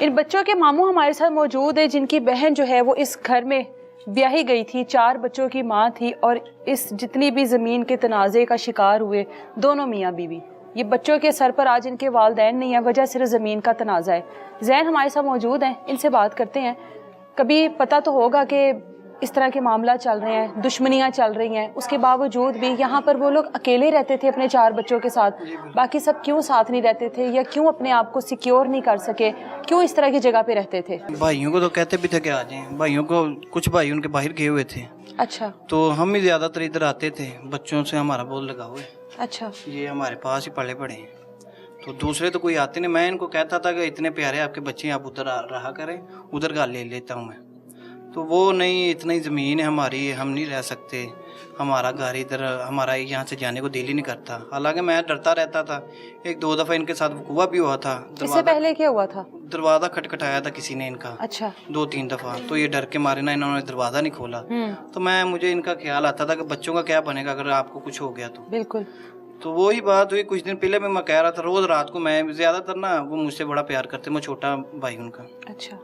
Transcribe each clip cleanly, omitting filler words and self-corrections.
इन बच्चों के मामू हमारे साथ मौजूद है, जिनकी बहन जो है वो इस घर में ब्याही गई थी, 4 बच्चों की माँ थी और इस जितनी भी ज़मीन के तनाज़े का शिकार हुए दोनों मियाँ बीवी, ये बच्चों के सर पर आज इनके वालिदैन नहीं है, वजह सिर्फ ज़मीन का तनाज़ा है। जैन हमारे साथ मौजूद हैं, इनसे बात करते हैं। कभी पता तो होगा कि इस तरह के मामला चल रहे हैं, दुश्मनियाँ चल रही हैं, उसके बावजूद भी यहाँ पर वो लोग अकेले रहते थे अपने 4 बच्चों के साथ, बाकी सब क्यों साथ नहीं रहते थे या क्यों अपने आप को सिक्योर नहीं कर सके, क्यों इस तरह की जगह पे रहते थे? भाइयों को तो कहते भी थे कि आ जाएं, भाइयों को कुछ भाई उनके बाहर गए हुए थे। अच्छा। तो हम ही ज़्यादातर इधर आते थे, बच्चों से हमारा बहुत लगाव है। अच्छा। ये हमारे पास ही पले पड़े हैं, तो दूसरे तो कोई आते नहीं। मैं इनको कहता था कि इतने प्यारे आपके बच्चे, आप उधर रहा करें, उधर का ले लेता हूँ मैं। तो वो नहीं, इतनी ज़मीन है हमारी, हम नहीं रह सकते, हमारा घर इधर, हमारा यहाँ से जाने को दिल ही नहीं करता। हालांकि मैं डरता रहता था। 1-2 दफ़ा इनके साथ वकूआ भी हुआ था। इससे पहले क्या हुआ था? दरवाज़ा खटखटाया था किसी ने इनका। अच्छा। 2-3 दफ़ा। तो ये डर के मारे ना इन्होंने दरवाज़ा नहीं खोला। तो मुझे इनका ख्याल आता था कि बच्चों का क्या बनेगा अगर आपको कुछ हो गया तो। बिल्कुल। तो वही बात हुई, कुछ दिन पहले मैं कह रहा था, रोज़ रात को मैं ज़्यादातर ना, वो मुझसे बड़ा प्यार करते, मैं छोटा भाई उनका। अच्छा।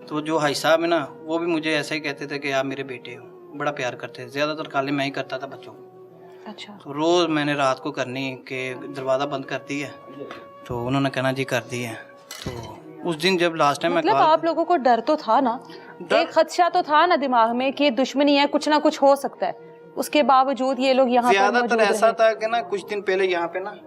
तो जो भाई साहब है ना, वो भी मुझे ऐसा ही कहते थे कि आप मेरे बेटे हो, बड़ा प्यार करते थे। ज़्यादातर काले मैं ही करता था बच्चों को। अच्छा। तो रोज़ मैंने रात को करनी कि दरवाज़ा बंद कर दिया, तो उन्होंने कहना जी कर दिया। तो उस दिन जब लास्ट टाइम मतलब आप लोगों को डर तो था ना, एक खदशा तो था ना दिमाग में कि दुश्मनी है, कुछ ना कुछ हो सकता है, उसके बावजूद ये लोग यहाँ पर ज़्यादातर ऐसा था कि ना कुछ दिन पहले यहाँ पे ना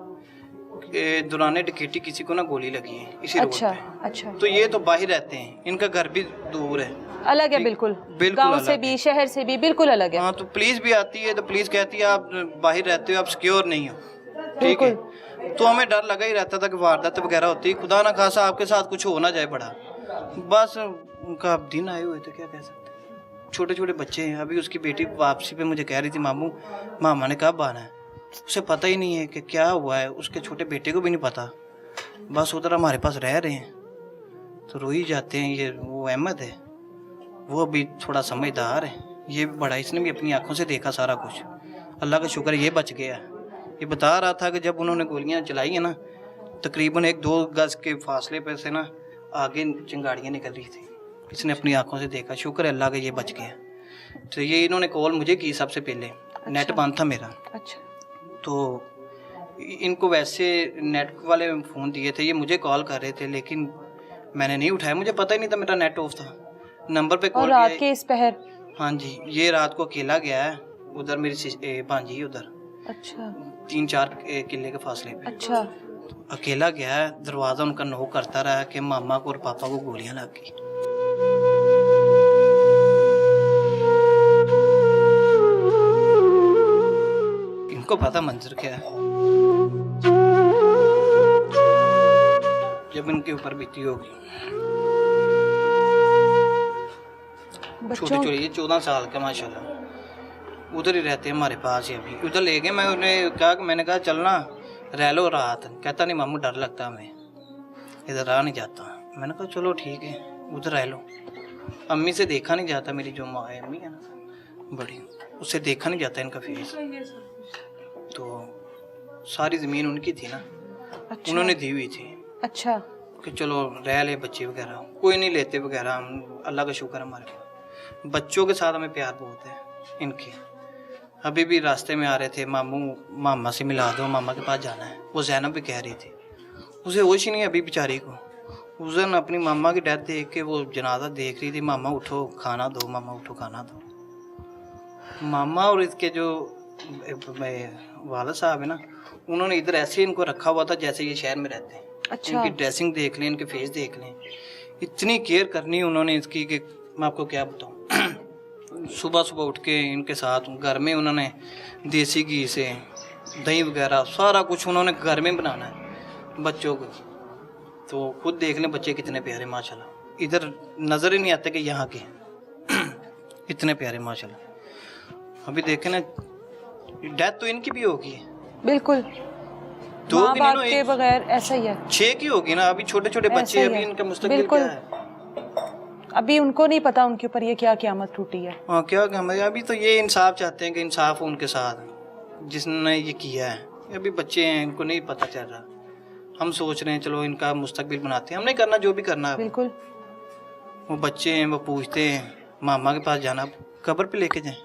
दौरान डकैती किसी को ना गोली लगी है इसी रोड पे। अच्छा। तो ये तो बाहर रहते हैं, इनका घर भी दूर है, अलग है, बिल्कुल गांव से भी, शहर से भी बिल्कुल अलग है। हाँ, तो पुलिस भी आती है, तो पुलिस कहती है आप बाहर रहते हो, आप सिक्योर नहीं हो, ठीक है। तो हमें डर लगा ही रहता था कि वारदात वगैरह होती, खुदा ना खासा आपके साथ कुछ हो ना जाए बड़ा। बस उनका दिन आए हुए थे, क्या कह सकते, छोटे छोटे बच्चे हैं। अभी उसकी बेटी वापसी पे मुझे कह रही थी, मामू मामा ने कब आना है, उसे पता ही नहीं है कि क्या हुआ है, उसके छोटे बेटे को भी नहीं पता, बस उधर हमारे पास रह रहे हैं। तो रो ही जाते हैं। ये वो अहमद है, वो भी थोड़ा समझदार है, ये भी बड़ा, इसने भी अपनी आंखों से देखा सारा कुछ, अल्लाह का शुक्र ये बच गया। ये बता रहा था कि जब उन्होंने गोलियां चलाई हैं ना, तकरीबन 1-2 गज के फासले पर से ना आगे चिंगारियां निकल रही थी, इसने अपनी आंखों से देखा, शुक्र है अल्लाह का ये बच गया। तो ये इन्होंने कॉल मुझे की सबसे पहले। नेट बंद था मेरा। अच्छा। तो इनको वैसे नेट वाले फ़ोन दिए थे, ये मुझे कॉल कर रहे थे, लेकिन मैंने नहीं उठाया, मुझे पता ही नहीं था, मेरा नेट ऑफ था। नंबर पे कॉल किया। रात के इस पहर? हाँ जी, ये रात को अकेला गया है उधर, मेरी भांजी उधर। अच्छा। 3-4 किले के फासले पे। अच्छा। अकेला गया है, दरवाज़ा उनका नॉक करता रहा कि मामा को और पापा को गोलियां लग गई। इनको पता मंजर क्या है जब इनके ऊपर बीती होगी। छोटे छोटे, ये 14 साल का माशाल्लाह, उधर ही रहते हैं हमारे पास ही। अभी उधर ले गए, मैं उन्हें कहा, मैंने कहा चलना रह लो रात, कहता नहीं मामू डर लगता हमें, इधर रहा नहीं जाता। मैंने कहा चलो ठीक है उधर रह लो। अम्मी से देखा नहीं जाता, मेरी जो माँ है, अम्मी है ना बड़ी, उससे देखा नहीं जाता इनका फेस। तो सारी ज़मीन उनकी थी ना। अच्छा। उन्होंने दी हुई थी। अच्छा। कि चलो रह ले बच्चे वगैरह, कोई नहीं लेते वगैरह, हम अल्लाह का शुक्र हमारे बच्चों के साथ हमें प्यार बहुत है इनके। अभी भी रास्ते में आ रहे थे, मामू मामा से मिला दो, मामा के पास जाना है, वो ज़ैनब भी कह रही थी, उसे होश ही नहीं अभी बेचारी को। उस दिन अपनी मामा की डेथ देख के वो जनाजा देख रही थी, मामा उठो खाना दो, मामा उठो खाना दो। मामा और इसके जो वाला साहब है ना, उन्होंने इधर ऐसे इनको रखा हुआ था जैसे ये शहर में रहते हैं। अच्छा। इनकी ड्रेसिंग देख लें, इनके फेस देख लें, इतनी केयर करनी उन्होंने इसकी कि मैं आपको क्या बताऊँ। सुबह सुबह उठ के इनके साथ घर में उन्होंने देसी घी से दही वगैरह सारा कुछ उन्होंने घर में बनाना है बच्चों को। तो खुद देख लें बच्चे कितने प्यारे माशाल्लाह, इधर नज़र ही नहीं आते कि यहाँ के इतने प्यारे माशाल्लाह। अभी देखें ना, डेथ तो इनकी भी होगी बिल्कुल, 2 के बगैर ऐसा ही है, 6 की होगी ना। अभी छोटे छोटे बच्चे, अभी इनका मुस्तकबिल क्या है, अभी उनको नहीं पता उनके ऊपर ये क्या क़यामत टूटी है। हाँ, क्या क़यामत। अभी तो ये इंसाफ चाहते हैं कि इंसाफ हो उनके साथ जिसने ये किया है। अभी बच्चे हैं, इनको नहीं पता चल रहा। हम सोच रहे हैं चलो इनका मुस्तकबिल बनाते हैं, हमने करना जो भी करना है। बिल्कुल। वो बच्चे हैं, वो पूछते हैं मामा के पास जाना, कब्र पे लेके जाएं।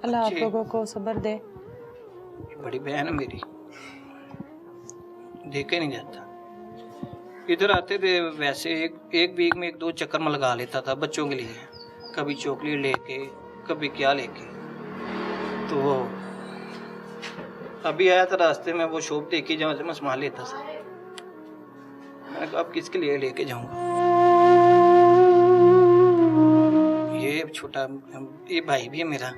अल्लाह आप लोगों को सब्र दे। बड़ी बहन है मेरी, देखे नहीं जाता। इधर आते थे वैसे एक वीक में 1-2 चक्कर में लगा लेता था बच्चों के लिए, कभी चॉकलेट लेके, कभी क्या लेके। तो वो अभी आया था रास्ते में, वो शॉप देखी जहाँ से मैं सामान लेता था। मैंने कहा अब किसके लिए लेके जाऊंगा। ये छोटा, ये भाई भी है मेरा,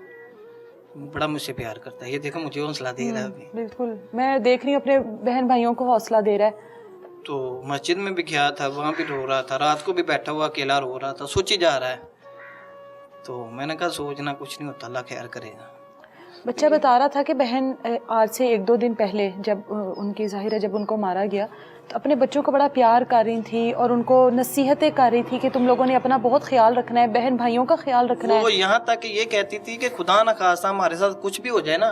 बड़ा मुझसे प्यार करता है। ये देखो मुझे हौसला दे रहा है अभी। बिल्कुल, मैं देख रही हूँ अपने बहन भाइयों को हौसला दे रहा है। तो मस्जिद में भी गया था, वहाँ भी रो रहा था, रात को भी बैठा हुआ अकेला रो रहा था, सोची जा रहा है। तो मैंने कहा सोचना कुछ नहीं होता, अल्लाह खैर करेगा। बच्चा बता रहा था कि बहन आज से 1-2 दिन पहले जब उनकी ज़ाहिर है जब उनको मारा गया तो अपने बच्चों को बड़ा प्यार कर रही थी और उनको नसीहतें कर रही थी कि तुम लोगों ने अपना बहुत ख्याल रखना है, बहन भाइयों का ख्याल रखना है। वो यहाँ तक ये कहती थी कि खुदा ना खास्ता हमारे साथ कुछ भी हो जाए ना,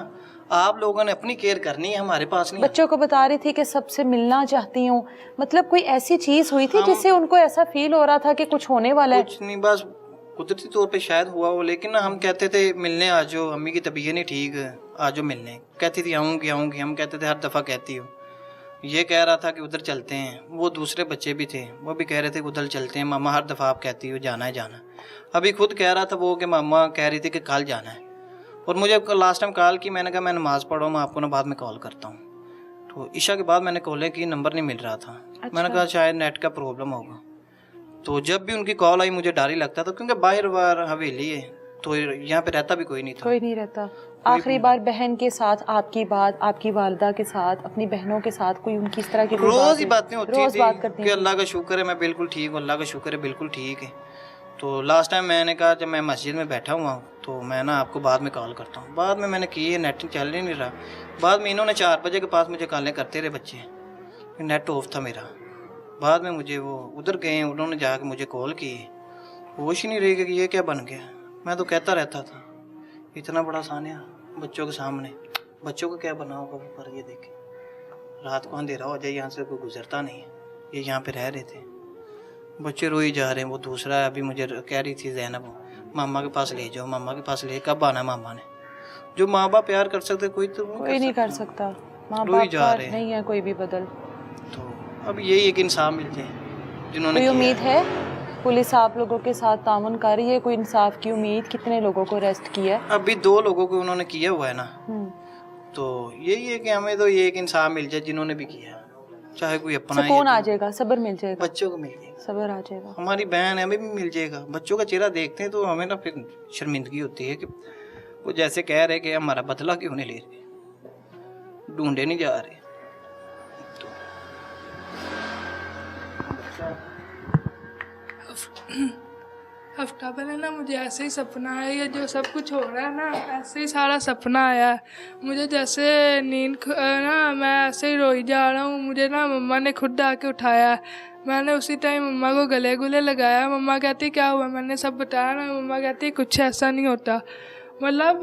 आप लोगों ने अपनी केयर करनी है, हमारे पास नहीं। बच्चों को बता रही थी कि सबसे मिलना चाहती हूँ, मतलब कोई ऐसी चीज़ हुई थी जिससे उनको ऐसा फील हो रहा था कि कुछ होने वाला है। कुछ नहीं, बस कुदरती तौर पे शायद हुआ हो, लेकिन ना हम कहते थे मिलने आ जाओ, अम्मी की तबीयत नहीं ठीक, आ जाओ मिलने। कहती थी आऊँगी आऊँगी, हम कहते थे हर दफ़ा कहती हो। ये कह रहा था कि उधर चलते हैं, वो दूसरे बच्चे भी थे वो भी कह रहे थे कि उधर चलते हैं, मामा हर दफ़ा आप कहती हो जाना है जाना। अभी खुद कह रहा था वो कि मामा कह रही थी कि कल जाना है। और मुझे लास्ट टाइम कॉल की, मैंने कहा मैं नमाज़ पढ़ूँ, मैं आपको ना बाद में कॉल करता हूँ। तो ईशा के बाद मैंने कॉलें की, नंबर नहीं मिल रहा था। मैंने कहा शायद नेट का प्रॉब्लम होगा। तो जब भी उनकी कॉल आई मुझे डर ही लगता था, क्योंकि बाहर हवेली है, तो यहाँ पे रहता भी कोई नहीं था। कोई नहीं रहता। आखिरी बार बहन के साथ आपकी बात, आपकी वालिदा के साथ, अपनी बहनों के साथ कोई उनकी इस तरह की रोज ही बातें होती थी कि थी। अल्लाह का शुक्र है मैं बिल्कुल ठीक हूँ, अल्लाह का शुक्र है बिल्कुल ठीक है। तो लास्ट टाइम मैंने कहा जब मैं मस्जिद में बैठा हुआ हूँ तो मैं ना आपको बाद में कॉल करता हूँ। बाद में मैंने की है, नेट चल ही नहीं रहा। बाद में इन्होंने 4 बजे के पास मुझे कॉलें करते रहे बच्चे, नेट ऑफ था मेरा। बाद में मुझे वो उधर गए, उन्होंने जाके मुझे कॉल की, होश ही नहीं रही कि ये क्या बन गया। मैं तो कहता रहता था इतना बड़ा सानिया बच्चों के सामने, बच्चों को क्या बना होगा वो पर। ये देखे रात को अंधेरा हो जाए, यहाँ से कोई गुजरता नहीं है, ये यहाँ पे रह रहे थे, बच्चे रोई जा रहे हैं। वो दूसरा अभी मुझे कह रही थी ज़ैनब मामा के पास ले जाओ, मामा के पास ले, कब आना मामा ने। जो माँ बाप प्यार कर सकते कोई तो कोई नहीं कर सकता, माँ बाप का नहीं है कोई भी बदल। तो अब यही एक इंसान मिल जाए जिन्होंने। कोई उम्मीद है? पुलिस आप लोगों के साथ तामुन कर रही है? कोई इंसाफ की उम्मीद? कितने लोगों को अरेस्ट किया है? अभी 2 लोगों को उन्होंने किया हुआ है ना। तो यही है कि हमें तो ये एक इंसान मिल जाए जिन्होंने भी किया, चाहे कोई अपना। सुकून आ जाएगा, सब्र मिल जाएगा, बच्चों को मिल जाएगा, सब्र आ जाएगा। हमारी बहन है, हमें भी मिल जाएगा। बच्चों का चेहरा देखते हैं तो हमें ना फिर शर्मिंदगी होती है कि वो जैसे कह रहे कि हमारा बदला क्यों नहीं ले रहे, ढूंढे नहीं जा रहे। हफ्ता पहले ना मुझे ऐसे ही सपना आया, ये जो सब कुछ हो रहा है ना ऐसे ही सारा सपना आया मुझे। जैसे नींद ना मैं ऐसे ही रोई जा रहा हूँ, मुझे ना मम्मा ने खुद आके उठाया। मैंने उसी टाइम मम्मा को गले गुले लगाया। मम्मा कहती क्या हुआ, मैंने सब बताया ना। मम्मा कहती कुछ ऐसा नहीं होता। मतलब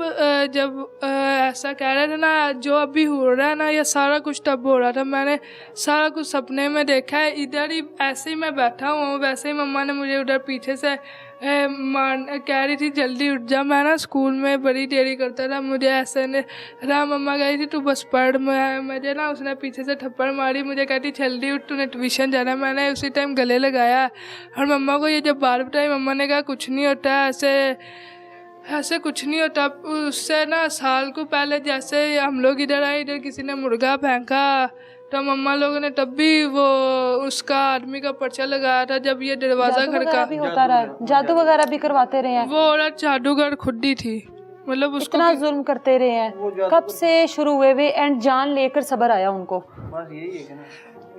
जब ऐसा कह रहे थे ना, जो अभी हो रहा है ना ये सारा कुछ तब हो रहा था। मैंने सारा कुछ सपने में देखा है। इधर ही ऐसे ही मैं बैठा हुआ हूँ, वैसे ही मम्मा ने मुझे उधर पीछे से कह रही थी जल्दी उठ जा। मैं ना स्कूल में बड़ी देरी करता था, मुझे ऐसे ने रहा। मम्मा कह रही थी तू बस पढ़। मुझे ना उसने पीछे से थप्पड़ मारी, मुझे कहती जल्दी उठ तूने ट्यूशन जाना। मैंने उसी टाइम गले लगाया और मम्मा को ये जब बात बताई, मम्मा ने कहा कुछ नहीं होता, ऐसे कुछ नहीं होता। उससे ना साल को पहले जैसे हम लोग इधर आए, इधर किसी ने मुर्गा फेंका तो मम्मा लोगों ने तब भी वो उसका आदमी का पर्चा लगाया था। जब ये दरवाज़ा खड़का भी होता रहा, जादू वगैरह भी करवाते रहे हैं। वो औरत जादूगर खुद ही थी, मतलब उसको इतना जुल्म करते रहे हैं। कब से शुरू हुए वे एंड जान लेकर सब्र आया उनको? बस यही है ना,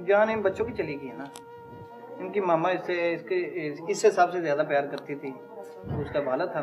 जान इन बच्चों की चली गई है ना। इनकी मामा इससे सबसे ज़्यादा प्यार करती थी, उसका बाला था।